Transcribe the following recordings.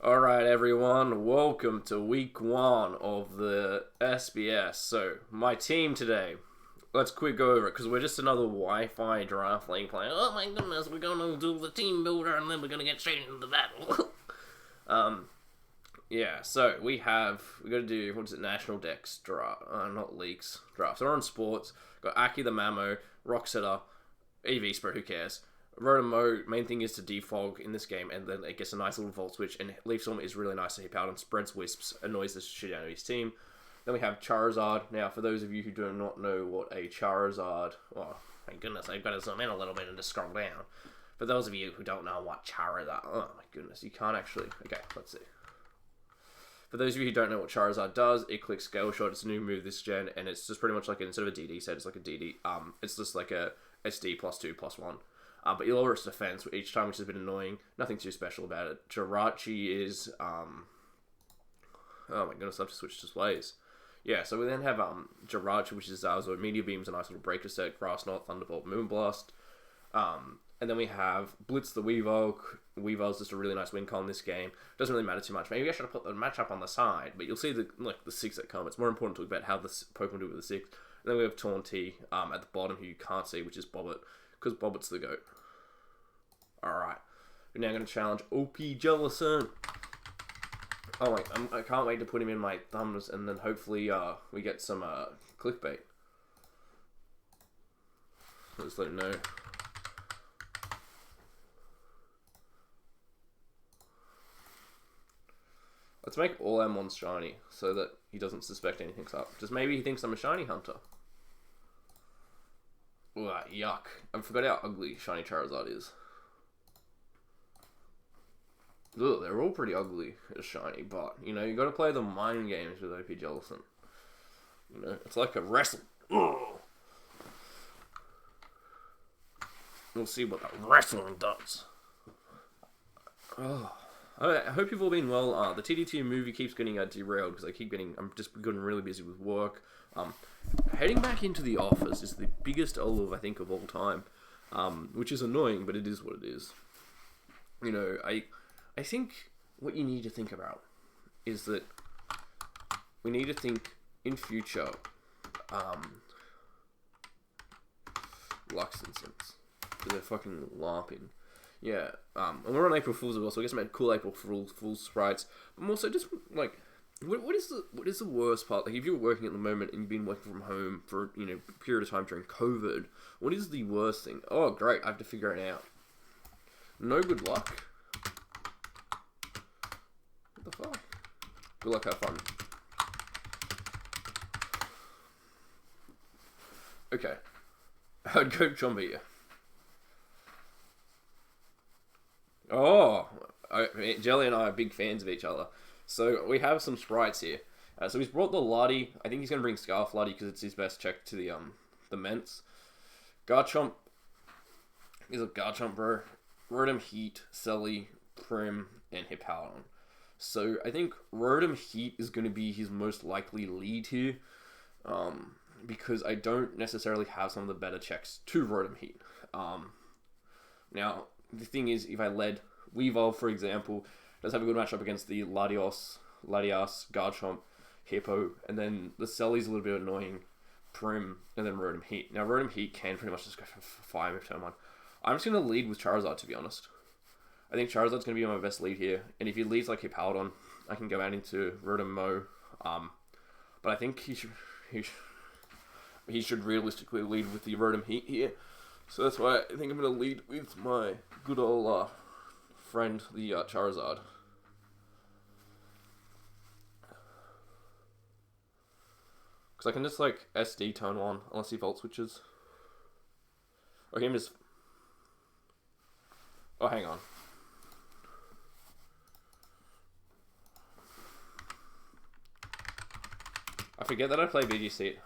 Alright everyone, welcome to week 1 of the SPS. So, my team today, let's quick go over it, because we're just another Wi-Fi draft league playing. Oh my goodness, we're gonna do the team builder and then we're gonna get straight into the battle. Yeah, so we gotta do, National Dex draft, not leaks, drafts. So we're on sports, got Aki the Mamo, Rocksetter, EV Spirit, who cares? Rotom main thing is to defog in this game, and then it gets a nice little Volt Switch, and Leaf Storm is really nice to hip out and spreads Wisps, annoys the shit out of his team. Then we have Charizard. Now, for those of you who do not know what a Charizard... Oh, thank goodness, I've got to zoom in a little bit and just scroll down. For those of you who don't know what Charizard... Oh my goodness, you can't actually... Okay, let's see. For those of you who don't know what Charizard does, it clicks Scale Shot. It's a new move this gen, and it's just pretty much like, instead of a DD set, it's like a DD... It's just like a SD +2/+1. But you lower its defense each time, which is a bit annoying. Nothing too special about it. Jirachi is... Oh my goodness, I've just switched displays. Yeah, so we then have Jirachi, which is Zazo. Meteor Beam's a nice little breaker set. Grass Knot, Thunderbolt, Moonblast. And then we have Blitz the Weavile. Weavile's just a really nice win con in this game. Doesn't really matter too much. Maybe I should have put the matchup on the side, but you'll see the 6 that come. It's more important to talk about how this Pokemon do with the 6. And then we have Taunty at the bottom, who you can't see, which is Bobbit, because Bobbit's the GOAT. Alright, we're now going to challenge OPJellicent. Oh wait, I can't wait to put him in my thumbs, and then hopefully we get some clickbait. Let's let him know. Let's make all our mons shiny, so that he doesn't suspect anything's up. Just maybe he thinks I'm a shiny hunter. Ugh, yuck. I forgot how ugly shiny Charizard is. Ugh, they're all pretty ugly as shiny, but, you know, you gotta play the mind games with OPJellicent. You know, it's like a wrestle. Ugh. We'll see what the wrestling does. Oh. I hope you've all been well. The TDT movie keeps getting derailed because I'm just getting really busy with work. Heading back into the office is the biggest L I think of all time, which is annoying, but it is what it is. You know, I think what you need to think about is that we need to think in future, Lux and Sense. They're fucking LARPing. Yeah, and we're on April Fool's as well, so I guess I made cool April Fool's sprites. But also, just, like, what is the worst part? Like, if you're working at the moment and you've been working from home for, you know, a period of time during COVID, what is the worst thing? Oh, great, I have to figure it out. No good luck. What the fuck? Good luck, have fun. Okay. I'd go Chombier. Oh, Jelly and I are big fans of each other. So we have some sprites here. So he's brought the Luddy. I think he's going to bring Scarf Luddy because it's his best check to the Ments. Garchomp. He's a Garchomp, bro. Rotom Heat, Selly, Prim, and Hippowdon. So I think Rotom Heat is going to be his most likely lead here. Because I don't necessarily have some of the better checks to Rotom Heat. Now, the thing is, if I led Weavile, for example, does have a good matchup against the Latias, Garchomp, Hippo, and then the Selly's a little bit annoying, Prim, and then Rotom Heat. Now, Rotom Heat can pretty much just go for 5 if turn 1. I'm just going to lead with Charizard, to be honest. I think Charizard's going to be my best lead here, and if he leads like Hippowdon, I can go out into Rotom Mo. But I think he should realistically lead with the Rotom Heat here. So that's why I think I'm going to lead with my good old friend, the Charizard. Because I can just, like, SD turn 1, unless he Volt Switches. Or him just... Oh, hang on. I forget that I play VGC.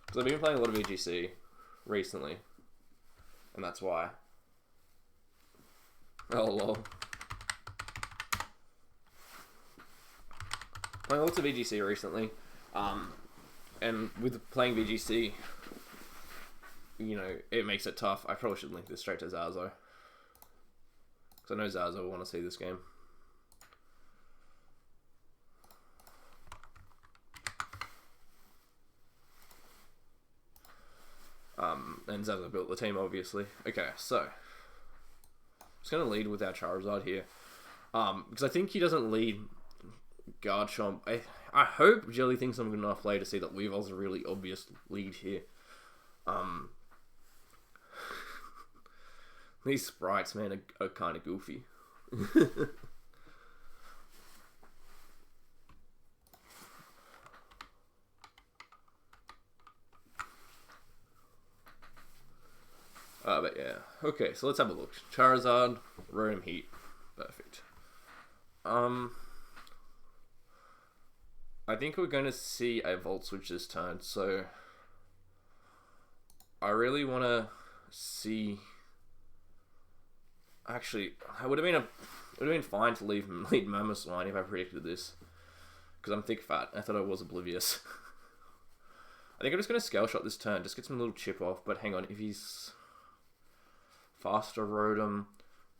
Because I've been playing a lot of VGC recently. And that's why. Oh, lol. Playing lots of VGC recently. And with playing VGC, you know, it makes it tough. I probably should link this straight to Zazo. Because I know Zaza will want to see this game. And Zaza built the team, obviously. Okay, so I'm just going to lead with our Charizard here. Because I think he doesn't lead Garchomp. I hope Jelly thinks I'm good enough play to see that Weavel's a really obvious lead here. These sprites, man, are kind of goofy. But yeah. Okay, so let's have a look. Charizard, Rotom Heat. Perfect. I think we're going to see a Volt Switch this turn, so I really want to see. Actually, it would have been fine to lead Mamoswine if I predicted this, because I'm thick fat. I thought I was oblivious. I think I'm just going to Scale Shot this turn, just get some little chip off. But hang on, if he's faster Rotom,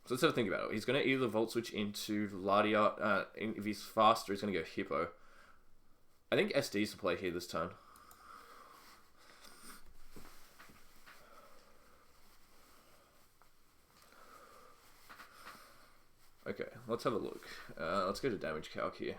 so let's have a think about it. He's going to either Volt Switch into Latias. If he's faster, he's going to go Hippo. I think SD's the play here this turn. Okay, let's have a look. Let's go to damage calc here.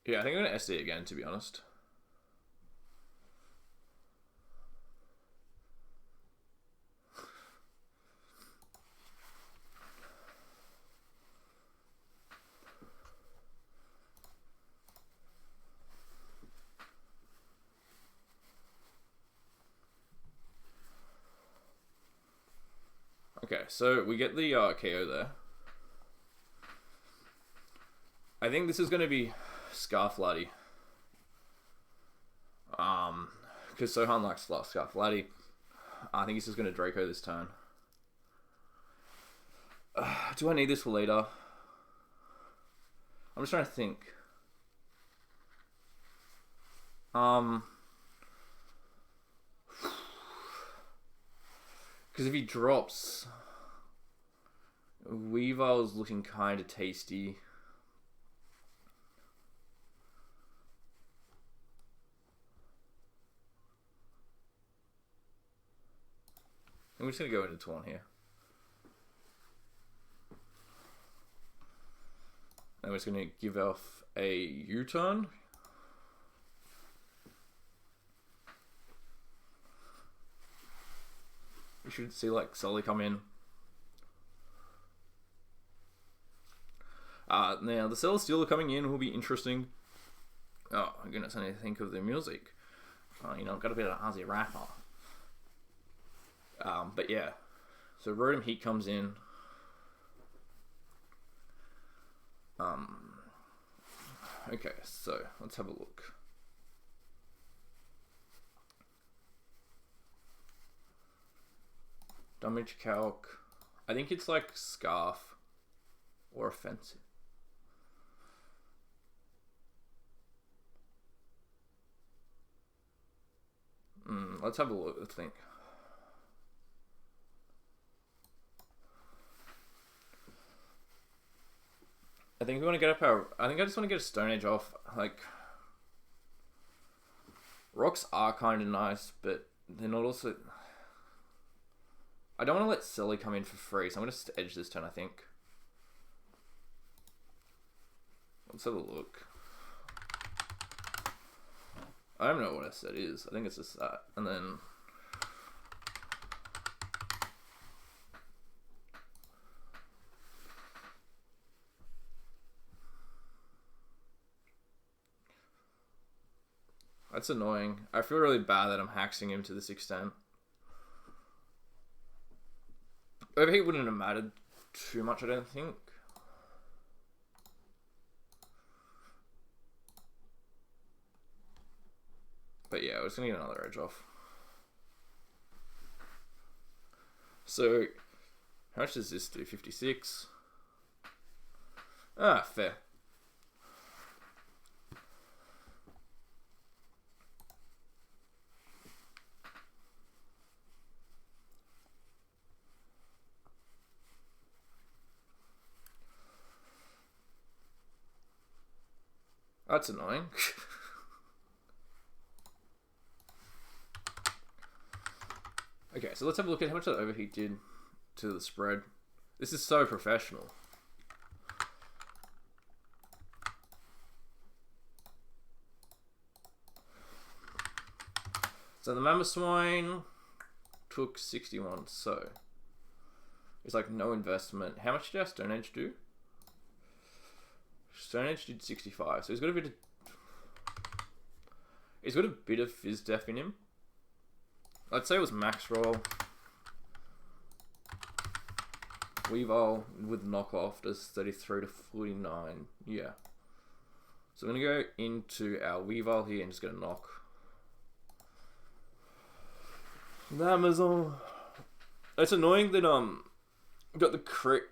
Yeah, I think I'm going to SD again, to be honest. Okay, so we get the KO there. I think this is going to be Scarflaty. Because Sohan likes Scarflaty. I think he's just going to Draco this turn. Do I need this for later? I'm just trying to think. Because if he drops, Weavel's looking kind of tasty. I'm just going to go into Torn here. And we're just going to give off a U-turn. We should see like Sully come in. Now the Celesteela coming in will be interesting. Oh my goodness, I need to think of the music. You know, I've got a bit of Aussie rapper. But yeah, so Rotom Heat comes in. Okay, so let's have a look. Damage calc. I think it's like Scarf or Offensive. Let's have a look. Let's think. I think we want to get up our. I think I just want to get a Stone Age off. Like, rocks are kind of nice, but they're not also. I don't want to let Silly come in for free, so I'm going to just edge this turn, I think. Let's have a look. I don't know what a set is. I think it's just that. And then... That's annoying. I feel really bad that I'm hacking him to this extent. overheat wouldn't have mattered too much, I don't think. But yeah, I was going to get another edge off. So, how much does this do? 56? Ah, fair. That's annoying. Okay, so let's have a look at how much that overheat did to the spread. This is so professional. So the Mammoth Swine took 61, so it's like no investment. How much did our Stone Age do? Stone Age did 65, so he's got a bit of Fizz Def in him. I'd say it was max roll. Weavile with knockoff does 33 to 49. Yeah. So I'm gonna go into our Weavile here and just get a knock. The Amazon. It's annoying that got the crit,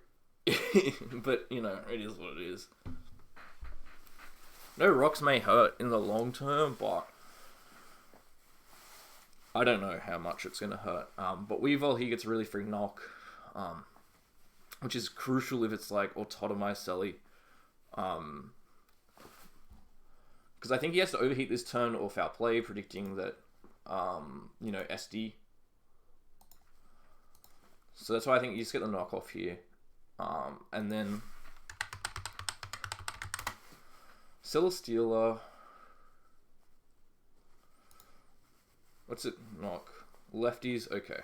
but you know it is what it is. No rocks may hurt in the long term, but I don't know how much it's gonna hurt. But Weavile, he gets a really free knock, which is crucial if it's like Autotomized Selly. Because I think he has to overheat this turn or foul play, predicting that you know, SD. So that's why I think you just get the knockoff here. And then Celesteela. What's it knock? Lefties, okay.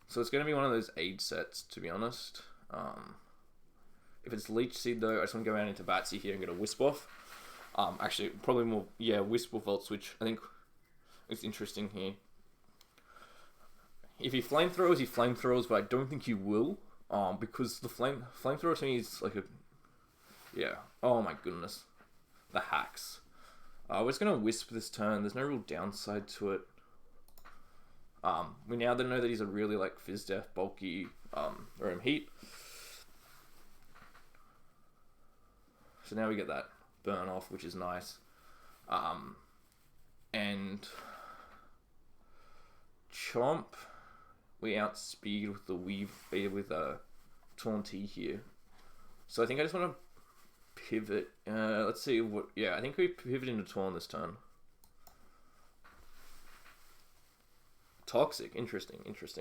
So it's going to be one of those aid sets, to be honest. If it's Leech Seed, though, I just want to go around into Batsy here and get a Wisp off. Actually, probably more, yeah, Wisp or Volt Switch. I think it's interesting here. If he flamethrowers, he flamethrowers, but I don't think he will. Because the flamethrower to me is like a, yeah. Oh my goodness, the hacks. We're just gonna Wisp this turn. There's no real downside to it. We now then know that he's a really like Fizz Def, bulky, Rotom Heat. So now we get that burn off, which is nice. And Chomp, we outspeed with the with a Taunt-T here. So I think I just want to pivot. Let's see what. Yeah, I think we pivot into Taunt this turn. Toxic, interesting. Just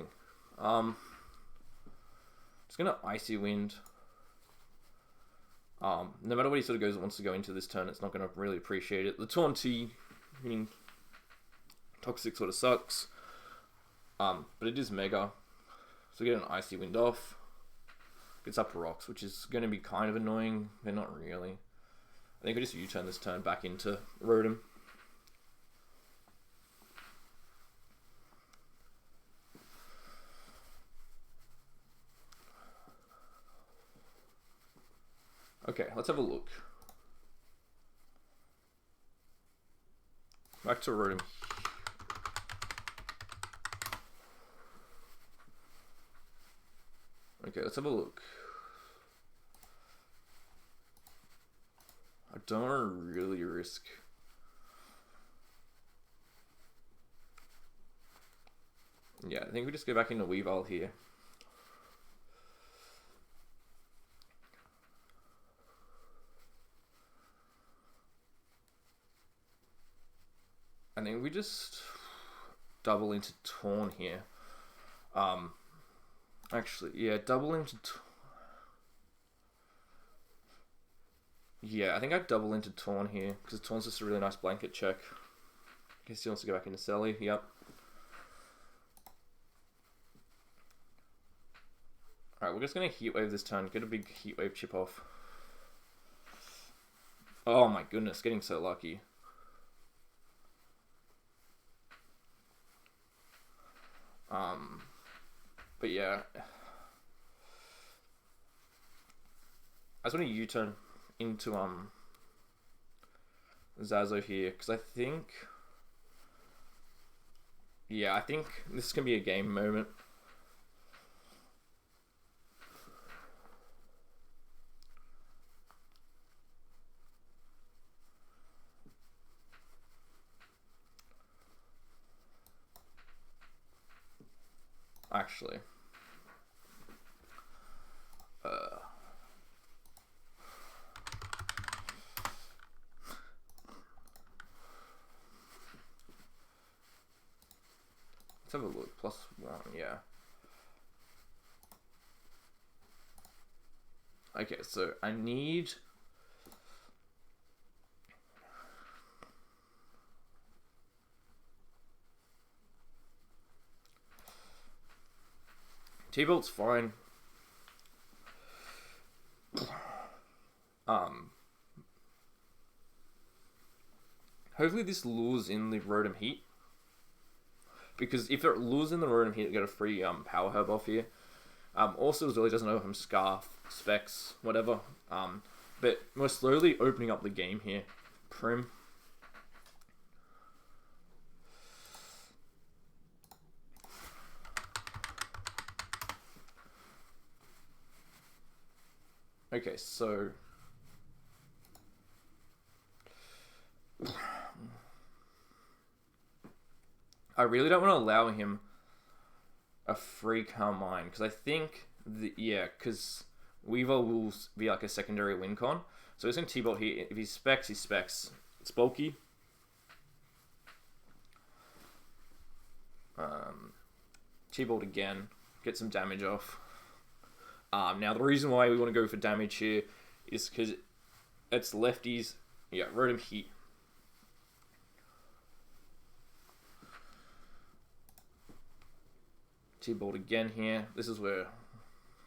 gonna Icy Wind. No matter what he sort of wants to go into this turn, it's not gonna really appreciate it. The Taunt-T, meaning Toxic, sort of sucks. But it is Mega, so we get an Icy Wind off. Gets up Rocks, which is going to be kind of annoying. They're not really. I think we just U-turn this turn back into Rotom. Okay, let's have a look. Back to Rotom. Okay, let's have a look. I don't want to really risk. Yeah, I think we just go back into Weavile here. I think we just double into Taunt here. Actually, yeah, double into... Yeah, I think I'd double into Taunt here, because Taunt's just a really nice blanket check. I guess he wants to go back into Selly, yep. Alright, we're just going to Heat Wave this turn, get a big Heat Wave chip off. Oh my goodness, getting so lucky. But yeah, I just want to U-turn into Zazo here because I think this can be a game moment. Actually, let's have a look. +1, yeah. Okay, so I need T-Bolt's fine. Hopefully this lures in the Rotom Heat. Because if it lures in the Rotom Heat, it get a free Power Herb off here. Also, as well, he doesn't know if I'm Scarf, Specs, whatever. But we're slowly opening up the game here. Prim. Okay, so I really don't want to allow him a free Calm Mind because I think because Weaver will be like a secondary win con. So he's going to T-Bolt here. If he specs, he specs. It's bulky. T-Bolt again. Get some damage off. Now the reason why we want to go for damage here is because it's lefties. Yeah, Rotom Heat. T-Bolt again here. This is where it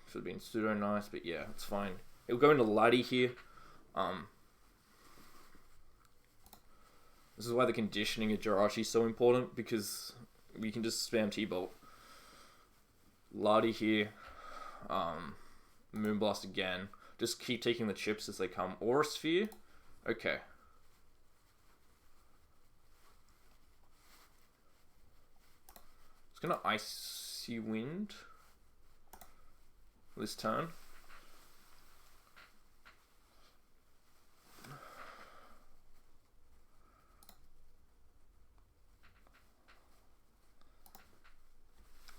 should have been pseudo nice, but yeah, it's fine. It'll go into Ladi here. This is why the conditioning of Jirachi is so important, because we can just spam T-Bolt. Ladi here. Moonblast again. Just keep taking the chips as they come. Aura Sphere. Okay. It's gonna Icy Wind this turn.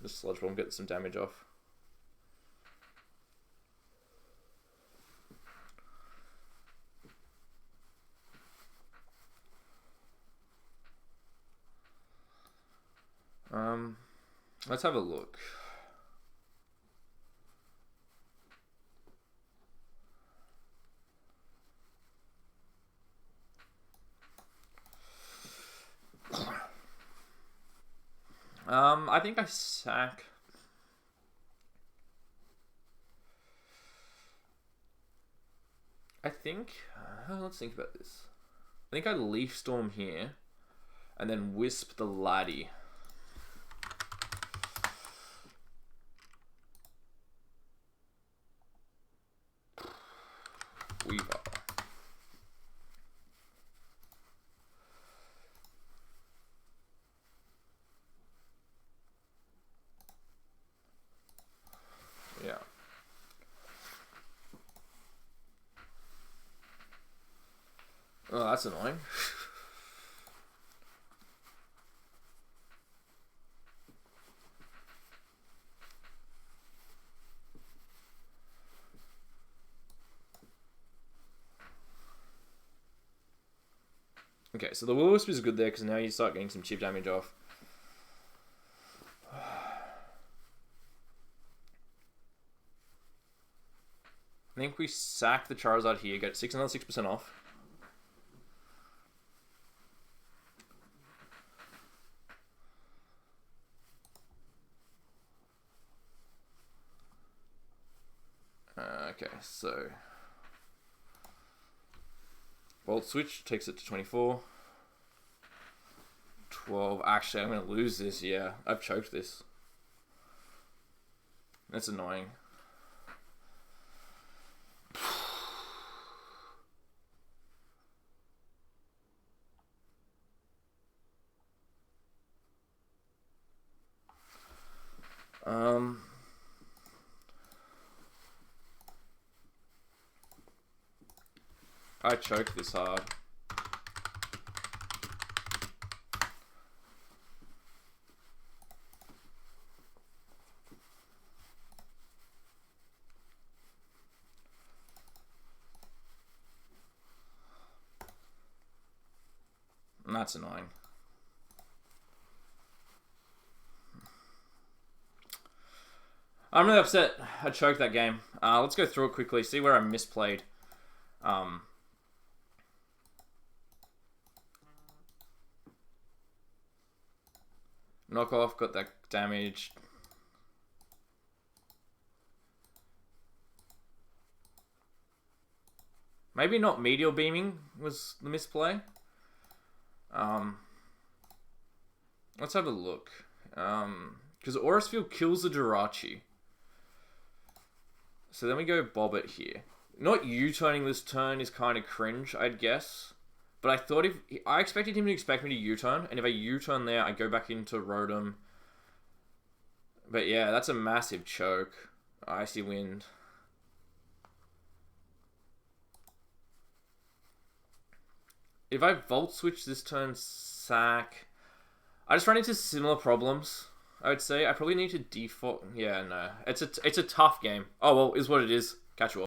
Just Sludge Bomb, get some damage off. Let's have a look. I think I sack. Let's think about this. I think I Leaf Storm here, and then Wisp the Laddie. Weaver. Yeah. Oh, that's annoying. Okay, so the Will-O-Wisp is good there because now you start getting some chip damage off. I think we sack the Charizard here, get another 6% off. Okay, so Volt Switch takes it to 24. 12. Actually, I'm going to lose this. Yeah, I've choked this. That's annoying. I choked this hard. And that's annoying. I'm really upset I choked that game. Let's go through it quickly, see where I misplayed. Knockoff, got that damage. Maybe not Meteor Beaming was the misplay. Let's have a look. Because Aurus Field kills the Jirachi. So then we go Bobbit here. Not U-turning this turn is kind of cringe, I'd guess. But I thought I expected him to expect me to U-turn, and if I U-turn there, I go back into Rotom. But yeah, that's a massive choke. Icy Wind. If I Volt Switch this turn, sack. I just ran into similar problems, I would say. I probably need to default. Yeah, no. It's a tough game. Oh, well, is what it is. Catch you all.